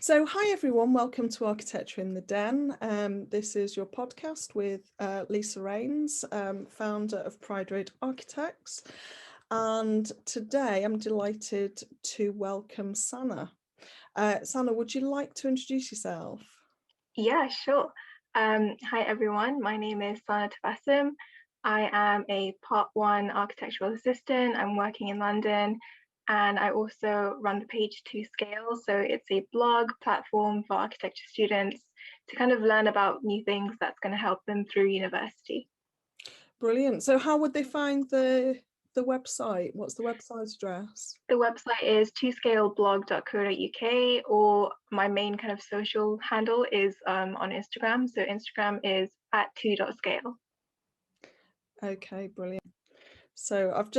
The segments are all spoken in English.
So, hi everyone, welcome to Architecture in the Den. This is your podcast with Lisa Raynes, founder of Pride Road Architects. And today I'm delighted to welcome Sana. Sana, would you like to introduce yourself? Yeah, sure. Hi everyone, my name is Sana Tabassum. I am a Part 1 architectural assistant. I'm working in London, and I also run the page to Scale. So it's a blog platform for architecture students to kind of learn about new things that's going to help them through university. Brilliant. So how would they find the website? What's the website address? The website is toscaleblog.co.uk, or my main kind of social handle is on Instagram. So Instagram is @2.scale. Okay, brilliant. So I've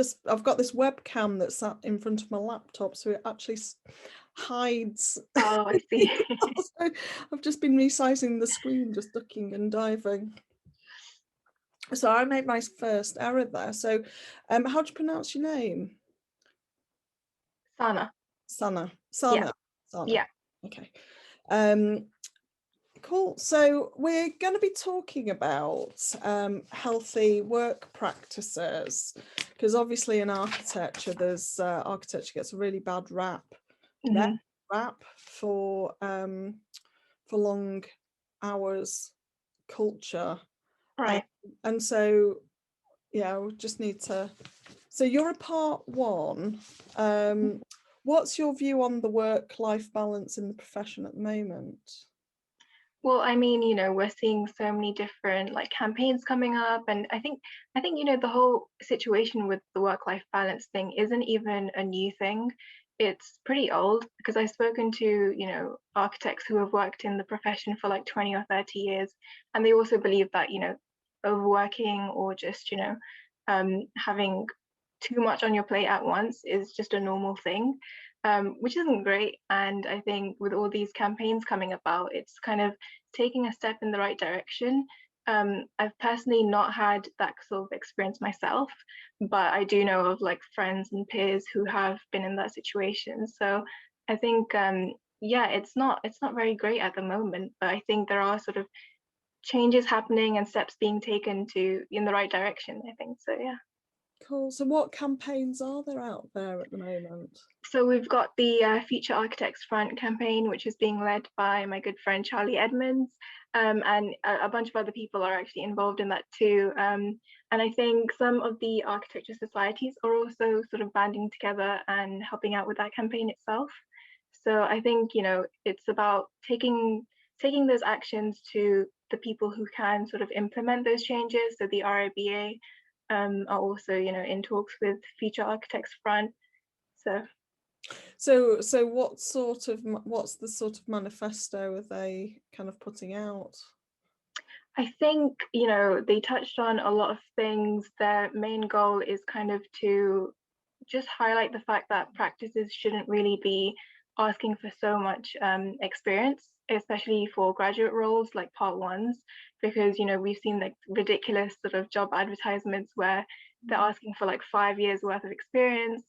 got this webcam that's sat in front of my laptop, so it actually hides. Oh, I see. So I've just been resizing the screen, just ducking and diving. So I made my first error there. So how do you pronounce your name? Sana. Sana. Yeah. Sana. Sana. Yeah. Okay. Cool. So we're going to be talking about healthy work practices, because obviously in architecture, there's architecture gets a really bad rap for long hours culture, Right. and so yeah, we just need to. So you're a Part 1. What's your view on the work-life balance in the profession at the moment? Well, I mean, we're seeing so many different like campaigns coming up, and I think the whole situation with the work-life balance thing isn't even a new thing. It's pretty old because I've spoken to, architects who have worked in the profession for like 20 or 30 years, and they also believe that, overworking or just, having too much on your plate at once is just a normal thing, which isn't great. And I think with all these campaigns coming about, it's kind of taking a step in the right direction. I've personally not had that sort of experience myself, but I do know of like friends and peers who have been in that situation. So I think, yeah, it's not very great at the moment, but I think there are sort of changes happening and steps being taken to in the right direction, I think. So yeah. Cool. So what campaigns are there out there at the moment? So we've got the Future Architects Front campaign, which is being led by my good friend Charlie Edmonds, and a bunch of other people are actually involved in that too. And I think some of the architecture societies are also sort of banding together and helping out with that campaign itself. So I think, it's about taking those actions to the people who can sort of implement those changes. So the RIBA are also, in talks with Future Architects Front. So what's the sort of manifesto are they kind of putting out? I think, they touched on a lot of things. Their main goal is kind of to just highlight the fact that practices shouldn't really be asking for so much experience, especially for graduate roles like Part 1s, because, we've seen like ridiculous sort of job advertisements where they're asking for like 5 years worth of experience.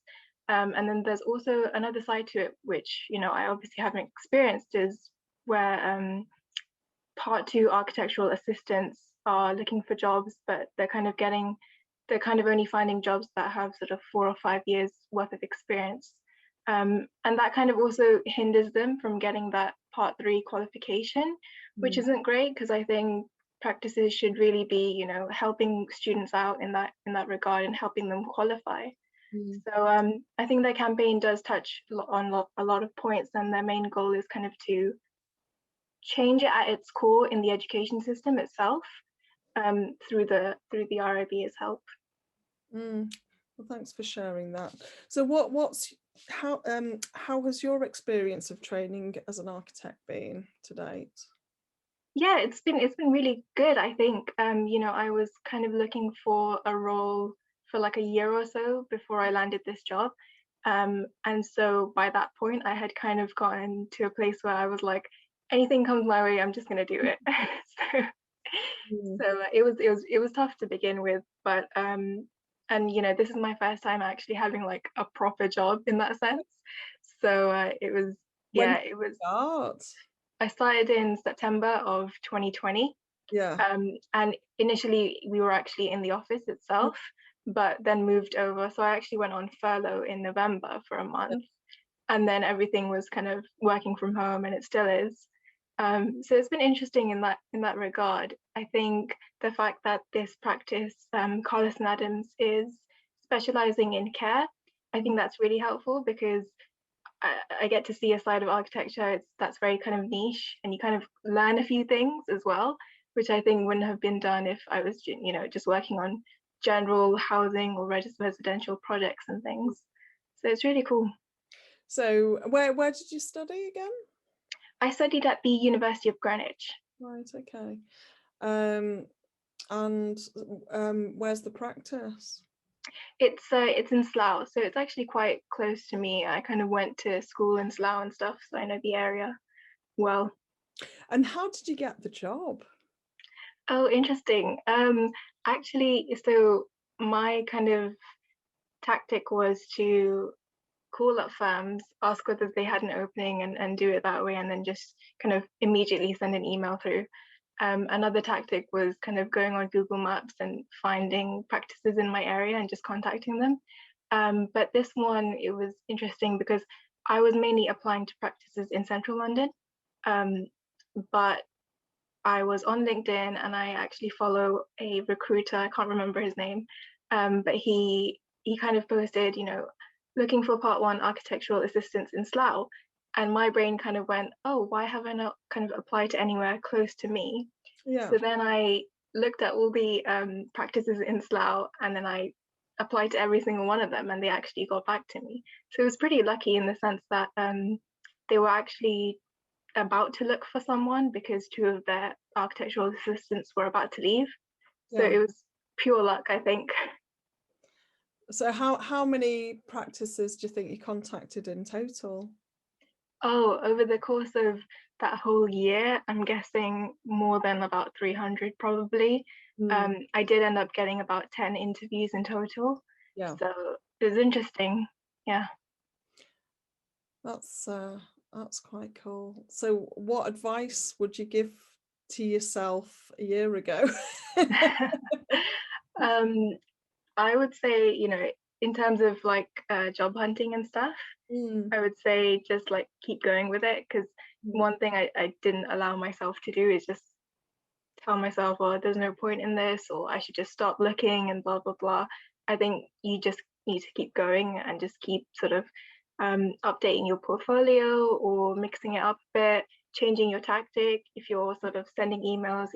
And then there's also another side to it, which, I obviously haven't experienced, is where Part 2 architectural assistants are looking for jobs, but they're kind of only finding jobs that have sort of 4 or 5 years worth of experience. And that kind of also hinders them from getting that Part 3 qualification, which isn't great, because I think practices should really be, helping students out in that regard and helping them qualify. Mm. So I think their campaign does touch on a lot of points, and their main goal is kind of to change it at its core in the education system itself, through the RIB's help. Mm. Well, thanks for sharing that. So how has your experience of training as an architect been to date? Yeah, it's been really good. I think, I was kind of looking for a role for like a year or so before I landed this job. And so by that point, I had kind of gotten to a place where I was like, anything comes my way, I'm just gonna do it. so Mm. it was tough to begin with, but and this is my first time actually having like a proper job in that sense. So it was When Yeah, did it you was. start? I started in September of 2020. Yeah. And initially we were actually in the office itself, but then moved over. So I actually went on furlough in November for a month, and then everything was kind of working from home, and it still is. So it's been interesting in that regard. I think the fact that this practice, Carlos and Adams, is specializing in care, I think that's really helpful because I get to see a side of architecture that's very kind of niche, and you kind of learn a few things as well, which I think wouldn't have been done if I was, just working on general housing or residential projects and things. So it's really cool. So where did you study again? I studied at the University of Greenwich. Right, okay. And where's the practice? It's in Slough, so it's actually quite close to me. I kind of went to school in Slough and stuff, so I know the area well. And how did you get the job? Oh, interesting. Actually, so my kind of tactic was to call up firms, ask whether they had an opening and do it that way, and then just kind of immediately send an email through. Another tactic was kind of going on Google Maps and finding practices in my area and just contacting them. But this one, it was interesting because I was mainly applying to practices in central London. Um, but I was on LinkedIn and I actually follow a recruiter. I can't remember his name, but he kind of posted, looking for part one architectural assistants in Slough. And my brain kind of went, oh, why have I not kind of applied to anywhere close to me? Yeah. So then I looked at all the practices in Slough, and then I applied to every single one of them, and they actually got back to me. So it was pretty lucky in the sense that they were actually about to look for someone because two of their architectural assistants were about to leave. So Yeah. it was pure luck, I think. So how many practices do you think you contacted in total? Oh, over the course of that whole year, I'm guessing more than about 300 probably. I did end up getting about 10 interviews in total. Yeah. So it was interesting. Yeah. That's quite cool. So what advice would you give to yourself a year ago? um, I would say, in terms of like job hunting and stuff, Mm, I would say just like keep going with it, because mm, one thing I didn't allow myself to do is just tell myself, oh, there's no point in this, or I should just stop looking and blah, blah, blah. I think you just need to keep going and just keep sort of updating your portfolio or mixing it up a bit, changing your tactic. If you're sort of sending emails,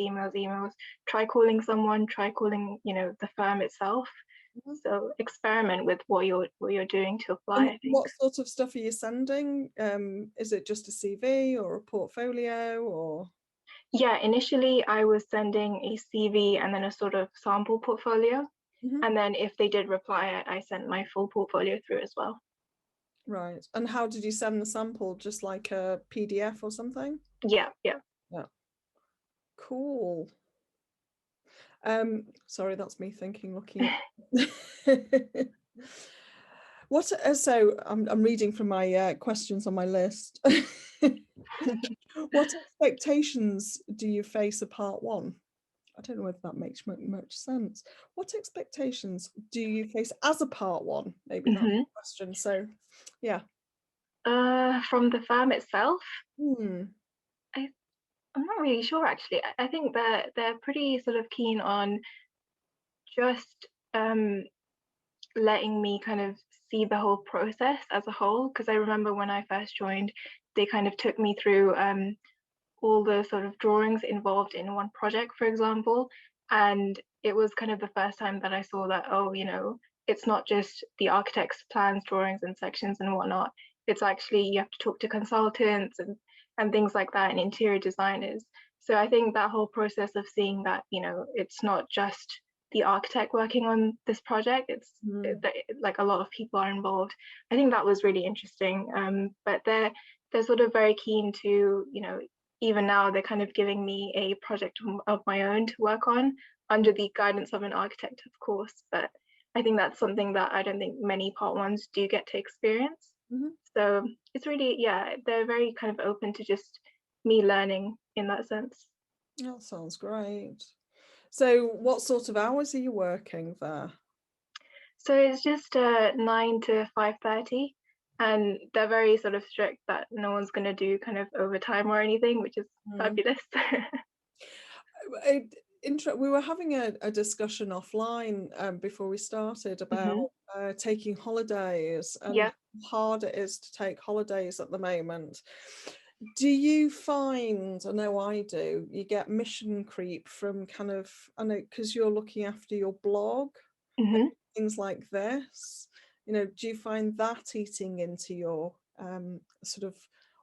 try calling someone, try calling, the firm itself. mhm. So experiment with what you're doing to apply, And I think. what sort of stuff are you sending? Is it just a CV or a portfolio or? Yeah, initially I was sending a CV and then a sort of sample portfolio. Mhm. And then if they did reply, I sent my full portfolio through as well. Right. And how did you send the sample? Just like a PDF or something? Yeah, yeah. Yeah. Cool. Sorry, that's me thinking, looking at what so I'm reading from my questions on my list. What expectations do you face at part one? I don't know whether that makes much sense. What expectations do you face as a part one? Maybe that's hmm the question. So, yeah. From the firm itself, Hmm. I, I'm not really sure actually. I think they're pretty sort of keen on just letting me kind of see the whole process as a whole. Because I remember when I first joined, they kind of took me through all the sort of drawings involved in one project, for example. And it was kind of the first time that I saw that, oh, it's not just the architect's plans, drawings, and sections and whatnot. It's actually you have to talk to consultants and things like that and interior designers. So I think that whole process of seeing that, it's not just the architect working on this project, like a lot of people are involved. I think that was really interesting. But they're sort of very keen to, even now they're kind of giving me a project of my own to work on under the guidance of an architect, of course. But I think that's something that I don't think many part ones do get to experience. Mhm. So it's really, yeah, they're very kind of open to just me learning in that sense. That sounds great. So what sort of hours are you working there? So it's just 9 to 5:30, and they're very sort of strict that no one's going to do kind of overtime or anything, which is Mm. fabulous. It, we were having a discussion offline before we started about hmm taking holidays and Yeah. how hard it is to take holidays at the moment. Do you find, I know I do, you get mission creep from kind of, I know, because you're looking after your blog and hmm things like this, do you find that eating into your sort of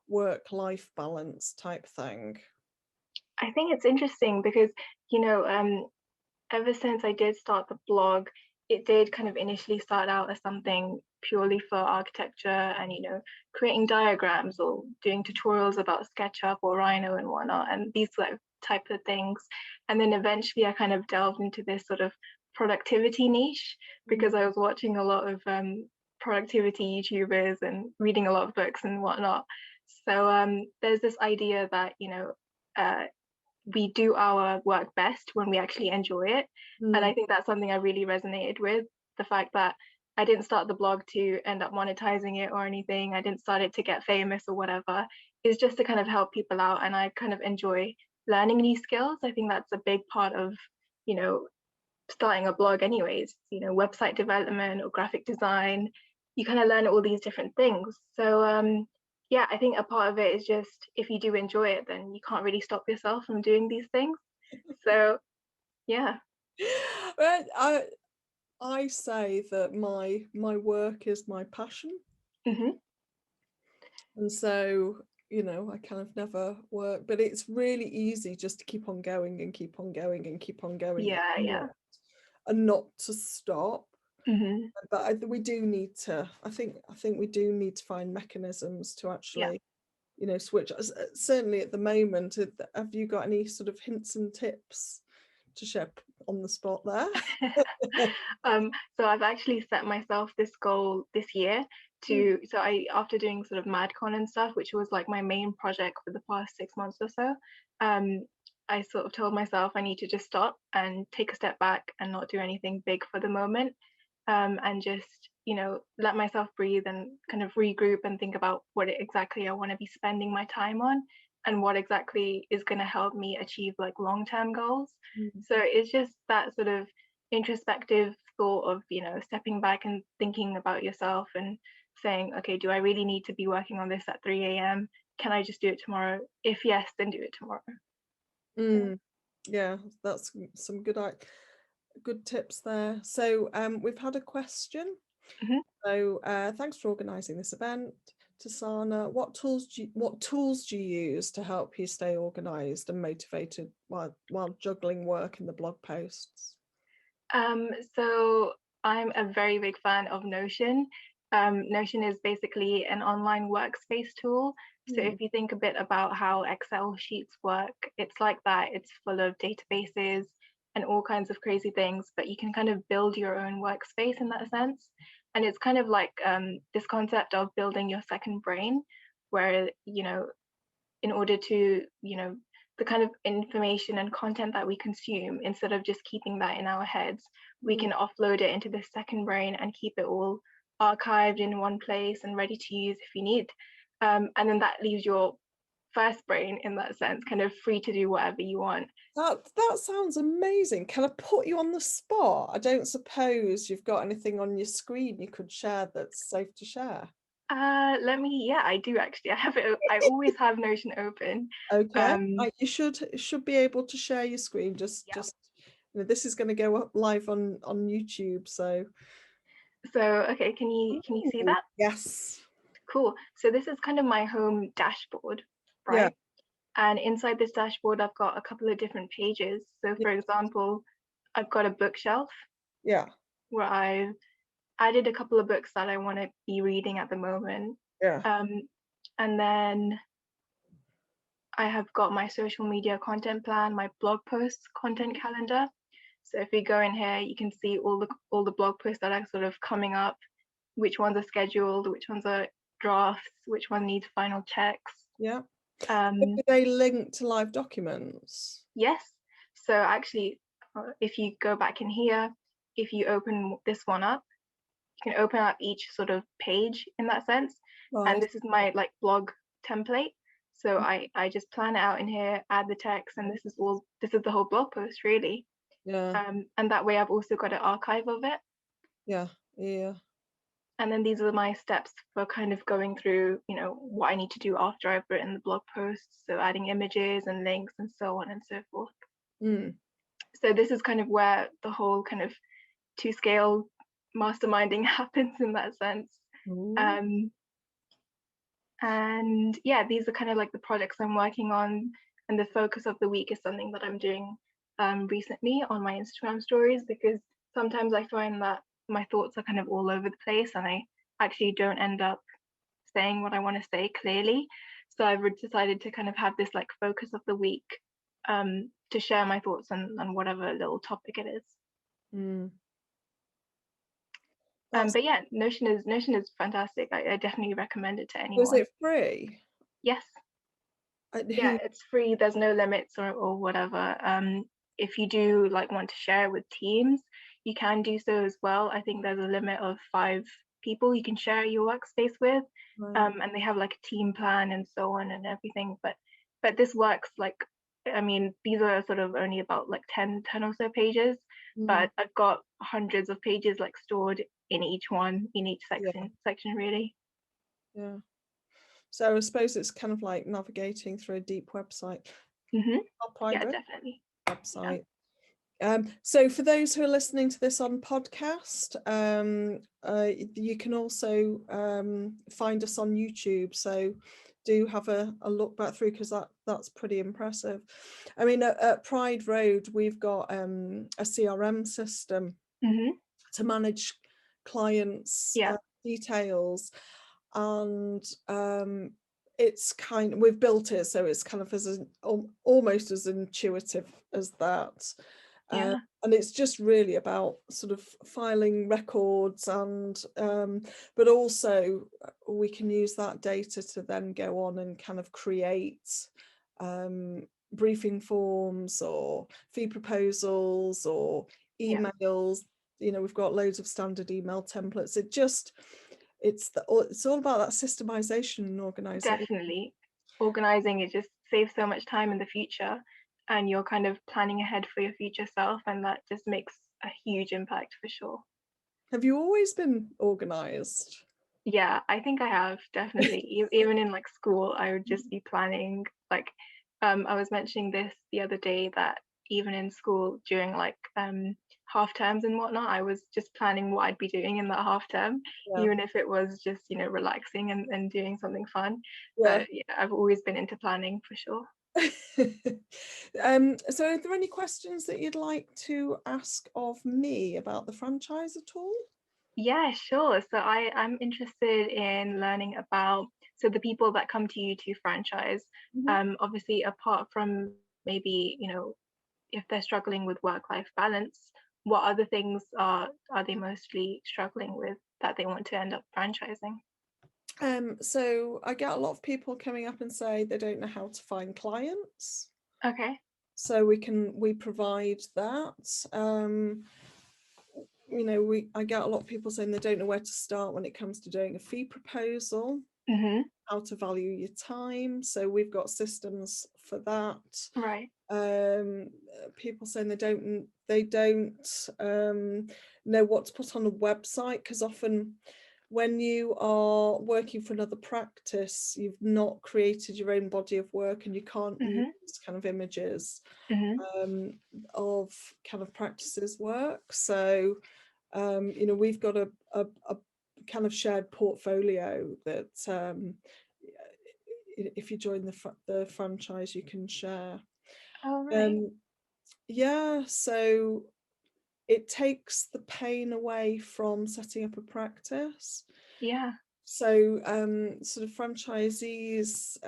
work-life balance type thing? I think it's interesting because, you know, ever since I did start the blog, it did kind of initially start out as something purely for architecture and, creating diagrams or doing tutorials about SketchUp or Rhino and whatnot, and these type of things. And then eventually I kind of delved into this sort of productivity niche Mm. because I was watching a lot of productivity YouTubers and reading a lot of books and whatnot. So there's this idea that, uh, we do our work best when we actually enjoy it. And Mm. I think that's something I really resonated with, the fact that I didn't start the blog to end up monetizing it or anything. I didn't start it to get famous or whatever. It's just to kind of help people out. And I kind of enjoy learning new skills. I think that's a big part of, you know, starting a blog anyways, website development or graphic design. You kind of learn all these different things. So yeah, I think a part of it is just if you do enjoy it, then you can't really stop yourself from doing these things. So yeah. Well, I say that my work is my passion, hmm and so I kind of never work, but it's really easy just to keep on going and keep on going and keep on going Yeah, yeah. and not to stop. hmm But we do need to. I think we do need to find mechanisms to Yeah. actually switch. Certainly at the moment, have you got any sort of hints and tips to share on the spot there? So I've actually set myself this goal this year Mm. so I after doing sort of MadCon and stuff, which was like my main project for the past 6 months or so, um, I sort of told myself I need to just stop and take a step back and not do anything big for the moment, and just let myself breathe and kind of regroup and think about exactly I want to be spending my time on and what exactly is going to help me achieve like long-term goals. Mm. So it's just that sort of introspective thought of stepping back and thinking about yourself and saying, okay, do I really need to be working on this at 3 a.m.? Can I just do it tomorrow? If yes, then do it tomorrow. So Mm. Yeah, that's some good tips there. So we've had a question. mhm. So thanks for organising this event, Tasana. What tools do you use to help you stay organised and motivated while juggling work and the blog posts? So I'm a very big fan of Notion. Notion is basically an online workspace tool. So Hmm. if you think a bit about how Excel sheets work, it's like that. It's full of databases and all kinds of crazy things, but you can kind of build your own workspace in that sense. And it's kind of like this concept of building your second brain, where, in order to, the kind of information and content that we consume, instead of just keeping that in our heads, we Mm. can offload it into the second brain and keep it all archived in one place and ready to use if you need. And then that leaves your first brain, in that sense, kind of free to do whatever you want. That sounds amazing. Can I put you on the spot? I don't suppose you've got anything on your screen you could share that's safe to share. Yeah, I do actually. I have it. I always have Notion open. Okay, Um, you should be able to share your screen. Just yeah. just this is going to go up live on YouTube. So So, okay, can you see ooh, that? yes, Cool. So this is kind of my home dashboard, yeah, right? And inside this dashboard, I've got a couple of different pages. So yeah, for example, I've got a bookshelf yeah, where I've added a couple of books that I want to be reading at the moment. yeah. Um, and then I have got my social media content plan, my blog posts content calendar. So if you go in here, you can see all the blog posts that are sort of coming up, which ones are scheduled, which ones are drafts, which one needs final checks. Yeah. Um, Do they link to live documents? yes. So actually, if you go back in here, if you open this one up, you can open up each sort of page in that sense. And Right. this is my like blog template. So I just plan it out in here, add the text, and this is the whole blog post really. Yeah. And that way I've also got an archive of it. Yeah. Yeah. And then these are my steps for kind of going through, what I need to do after I've written the blog post. So adding images and links and so on and so forth. Mm. So this is kind of where the whole kind of to scale masterminding happens in that sense. Ooh. Um, and yeah, these are kind of like the projects I'm working on, and the focus of the week is something that I'm doing recently on my Instagram stories, because sometimes I find that my thoughts are kind of all over the place and I actually don't end up saying what I want to say clearly. So I've decided to kind of have this like focus of the week, to share my thoughts on whatever little topic it is. Mm. That's, But yeah, Notion is fantastic. I definitely recommend it to was anyone. it free? Yes, yeah, Who? it's free. There's no limits or whatever. If you do like want to share it with teams, you can do so as well. I think there's a limit of 5 people you can share your workspace with, Right. and they have like a team plan and so on and everything. But this works like, I mean, these are sort of only about like 10 or so pages, Mm. but I've got hundreds of pages like stored in each one, in each Yeah. section really. Yeah. So I suppose it's kind of like navigating through a deep website, Hmm. a Yeah, private definitely. Yeah. website. So for those who are listening to this on podcast, you can also find us on YouTube. So do have a look back through, because that's pretty impressive. I mean, at Pride Road, we've got a CRM system Hmm. to manage clients' Yeah, details, and we've built it so it's kind of almost as intuitive as that. yeah, And it's just really about sort of filing records, and but also we can use that data to then go on and kind of create briefing forms or fee proposals or yeah. emails. We've got loads of standard email templates. It's all about that systemization and organization. Definitely. Organizing it just saves so much time in the future, and you're kind of planning ahead for your future self, and that just makes a huge impact for sure. Have you always been organized? Yeah, I think I have definitely. Even in like school, I would just be planning. Like, I was mentioning this the other day that even in school during like half terms and whatnot, I was just planning what I'd be doing in that half term, Yeah. even if it was just relaxing and doing something fun. Yeah. But yeah, I've always been into planning for sure. So are there any questions that you'd like to ask of me about the franchise at all? Yeah, sure. So I'm interested in learning about, so the people that come to you to franchise, Mhm. obviously apart from maybe, if they're struggling with work-life balance, what other things are they mostly struggling with that they want to end up franchising? So I get a lot of people coming up and say they don't know how to find clients. Okay. So we provide that. I get a lot of people saying they don't know where to start when it comes to doing a fee proposal, Mm-hmm. how to value your time. So we've got systems for that. Right. People saying they don't know what to put on a website, because often when you are working for another practice, you've not created your own body of work, and you can't use Mm-hmm. kind of images Mm-hmm. um, of kind of practices work. So we've got a kind of shared portfolio that if you join the franchise, you can share. Oh, right. Um, yeah, so it takes the pain away from setting up a practice. Yeah. So sort of franchisees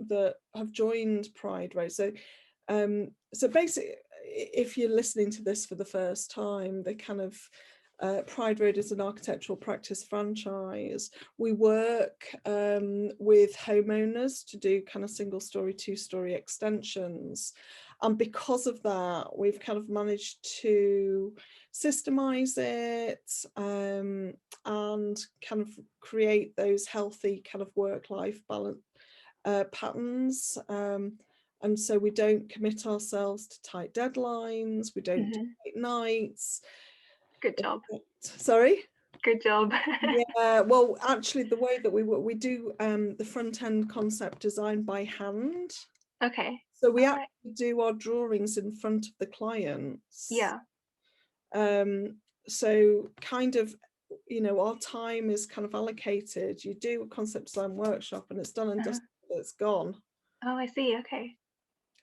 that have joined Pride Road. So basically, if you're listening to this for the first time, they kind of Pride Road is an architectural practice franchise. We work with homeowners to do kind of single story, 2-story extensions. And because of that, we've kind of managed to systemize it and kind of create those healthy kind of work-life balance patterns. And so we don't commit ourselves to tight deadlines, we don't do late nights. Good job. Sorry? Good job. Yeah, well, actually, the way that we do the front end concept design by hand. Okay. So we actually do our drawings in front of the clients. Yeah. So kind of, you know, our time is kind of allocated. You do a concept design workshop and it's done and dusted, it's gone. Oh, I see. Okay.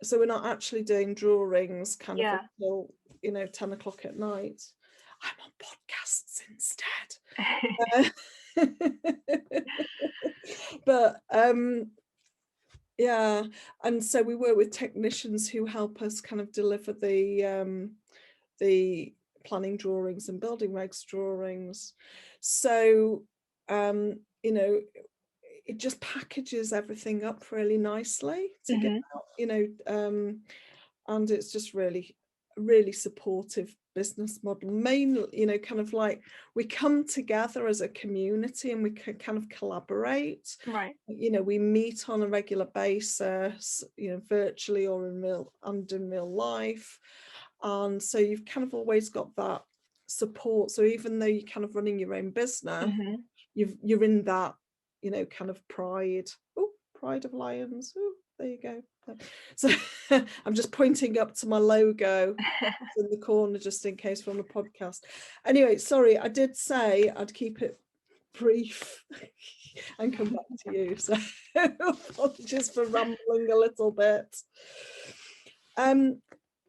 So we're not actually doing drawings kind of Yeah. until, you know, 10 o'clock at night. I'm on podcasts instead. But yeah, and so we work with technicians who help us kind of deliver the planning drawings and building regs drawings. So you know, it just packages everything up really nicely to get out, you know, and it's just really supportive business model. Mainly, you know, kind of like we come together as a community and we can kind of collaborate. Right. You know, we meet on a regular basis, you know, virtually or in real life. And so you've kind of always got that support. So even though you're kind of running your own business, you're in that, you know, kind of pride. Oh, pride of lions. Oh, there you go. So I'm just pointing up to my logo in the corner just in case we're on a podcast. Anyway, sorry, I did say I'd keep it brief and come back to you. So apologies for rambling a little bit.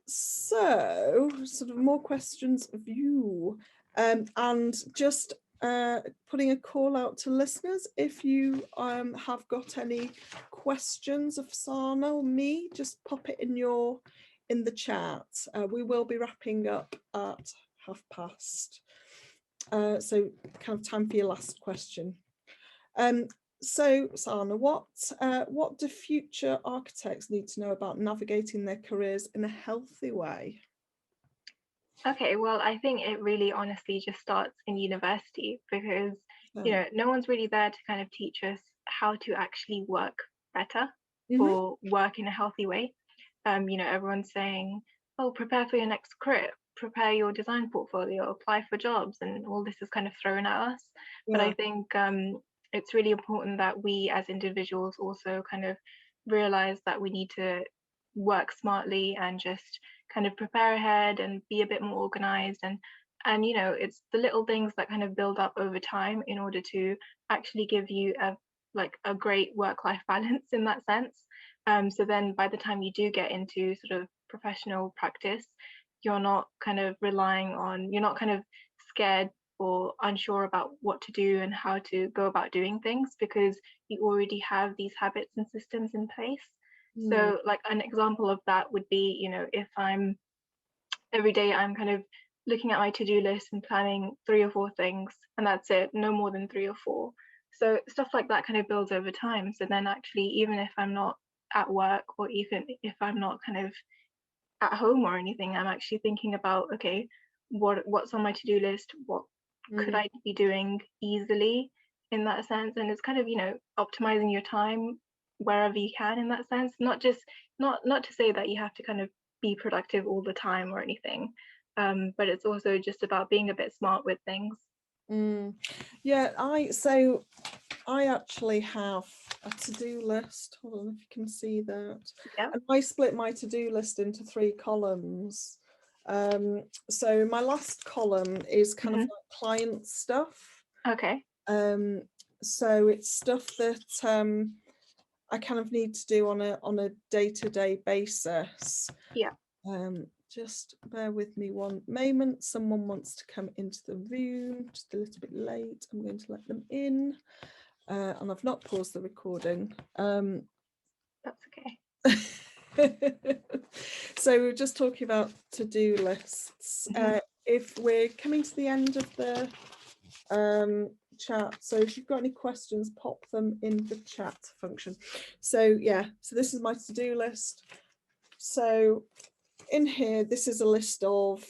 So sort of more questions of you, and just putting a call out to listeners. If you have got any questions of Sana or me, just pop it in the chat. We will be wrapping up at past. So kind of time for your last question. So Sana, what do future architects need to know about navigating their careers in a healthy way? Okay, well, I think it really honestly just starts in university because, you know, no one's really there to kind of teach us how to actually work better or work in a healthy way. You know, everyone's saying, oh, prepare for your next crit, prepare your design portfolio, apply for jobs, and all this is kind of thrown at us. But I think it's really important that we as individuals also kind of realize that we need to work smartly and just kind of prepare ahead and be a bit more organized, and you know, it's the little things that kind of build up over time in order to actually give you a great work-life balance in that sense. So then by the time you do get into sort of professional practice, you're not kind of you're not kind of scared or unsure about what to do and how to go about doing things because you already have these habits and systems in place. So like an example of that would be, you know, if I'm every day I'm kind of looking at my to-do list and planning 3 or 4 things, and that's it, no more than 3 or 4. So stuff like that kind of builds over time. So then actually, even if I'm not at work or even if I'm not kind of at home or anything, I'm actually thinking about, okay, what's on my to-do list? What could I be doing easily in that sense? And it's kind of, you know, optimizing your time wherever you can in that sense. Not just not to say that you have to kind of be productive all the time or anything, but it's also just about being a bit smart with things. Yeah, I actually have a to-do list. Hold on, if you can see that. Yeah. And I split my to-do list into 3 columns. So my last column is kind of like client stuff. Okay. So it's stuff that I kind of need to do on a day-to-day basis. Yeah. Just bear with me one moment. Someone wants to come into the room, just a little bit late. I'm going to let them in. And I've not paused the recording. That's okay. So we're just talking about to-do lists. if we're coming to the end of the chat, so if you've got any questions, pop them in the chat function. So yeah, so this is my to-do list. So in here, this is a list of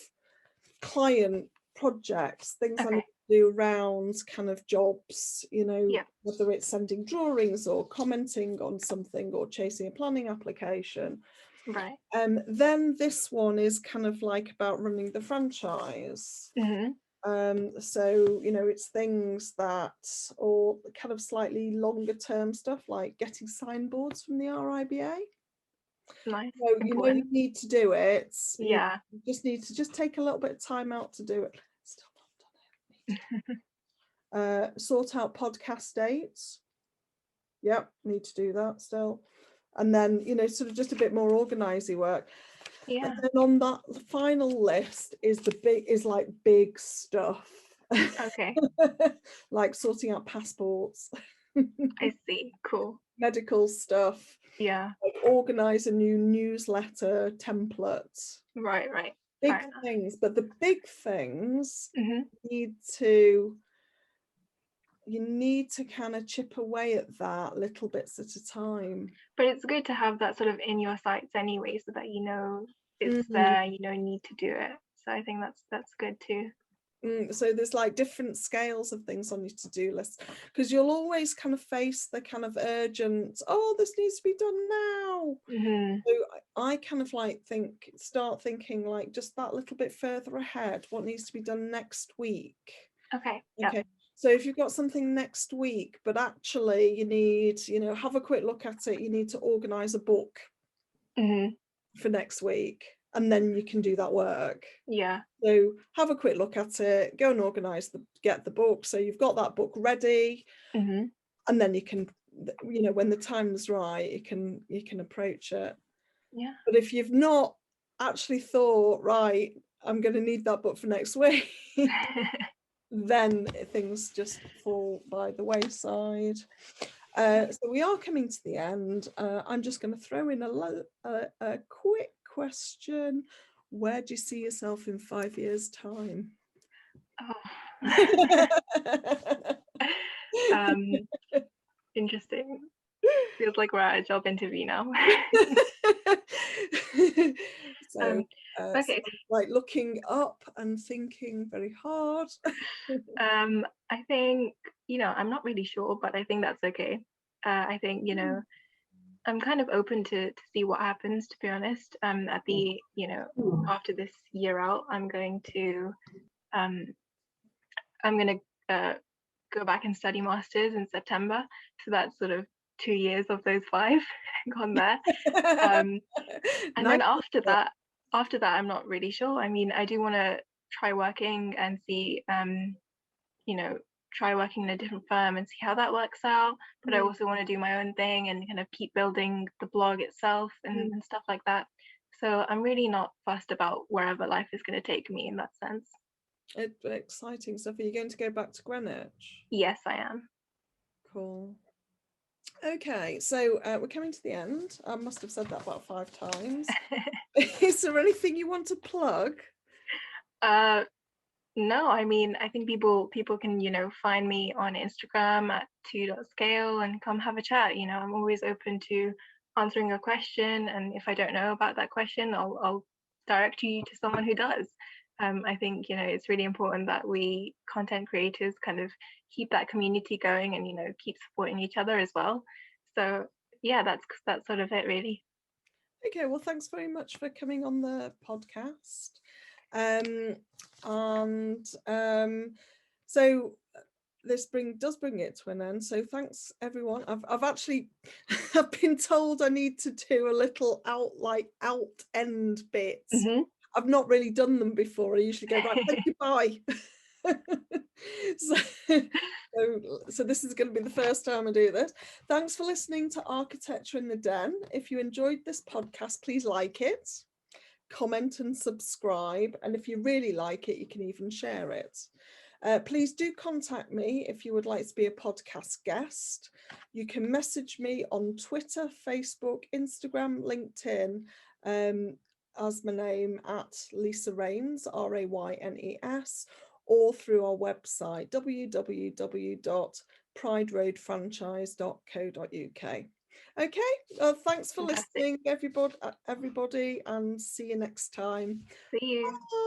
client projects, things I need to do around kind of jobs, you know, whether it's sending drawings or commenting on something or chasing a planning application. Right. Then this one is kind of like about running the franchise. So, you know, it's things that, or kind of slightly longer term stuff like getting signboards from the RIBA. Nice. So you know you need to do it. Yeah. You just need to just take a little bit of time out to do it. Still not done it. Sort out podcast dates. Yep, need to do that still. And then, you know, sort of just a bit more organisy work. Yeah. And then on that final list is like big stuff. Okay. Like sorting out passports. I see. Cool. Medical stuff. Yeah. Like organise a new newsletter template. Right, right. Big things, but the big things you need to kind of chip away at that little bits at a time. But it's good to have that sort of in your sights anyway, so that you know it's there, you know, you need to do it. So I think that's good too. So there's like different scales of things on your to-do list, because you'll always kind of face the kind of urgent, oh, this needs to be done now. So I kind of like start thinking like just that little bit further ahead, what needs to be done next week. Okay. So if you've got something next week, but actually you need, you know, have a quick look at it, you need to organize a book for next week, and then you can do that work. Yeah. So have a quick look at it, go and get the book. So you've got that book ready, and then you can, you know, when the time's right, you can approach it. Yeah. But if you've not actually thought, right, I'm going to need that book for next week, then things just fall by the wayside. So we are coming to the end. I'm just going to throw in a quick question. Where do you see yourself in 5 years' time? Interesting. Feels like we're at a job interview now. So, okay. Like looking up and thinking very hard. I think, you know, I'm not really sure, but I think that's okay. I think, you know, I'm kind of open to see what happens, to be honest. At the, you know, after this year out, I'm going to go back and study masters in September. So that's sort of 2 years of those 5 gone there. And then after that, I'm not really sure. I mean, I do want to try working and see, you know, try working in a different firm and see how that works out. But I also want to do my own thing and kind of keep building the blog itself and stuff like that. So I'm really not fussed about wherever life is going to take me in that sense. It's exciting stuff. Are you going to go back to Greenwich? Yes, I am. Cool. Okay, so we're coming to the end. I must have said that about 5 times. Is there anything you want to plug? No, I mean, I think people can, you know, find me on Instagram at 2.scale and come have a chat. You know, I'm always open to answering a question, and if I don't know about that question, I'll direct you to someone who does. I think, you know, it's really important that we content creators kind of keep that community going and, you know, keep supporting each other as well. So yeah, that's sort of it, really. Okay, well, thanks very much for coming on the podcast. So this does bring it to an end. So thanks everyone. I've actually I've been told I need to do a little out end bits. I've not really done them before. I usually go right, thank you, bye. So this is going to be the first time I do this. Thanks for listening to Architecture in the Den. If you enjoyed this podcast, please like it, comment and subscribe. And if you really like it, you can even share it. Please do contact me if you would like to be a podcast guest. You can message me on Twitter, Facebook, Instagram, LinkedIn. as my name, at Lisa Raynes, Raynes, or through our website, www.prideroadfranchise.co.uk. Okay, thanks for Fantastic. listening, everybody, and see you next time. See you. Bye.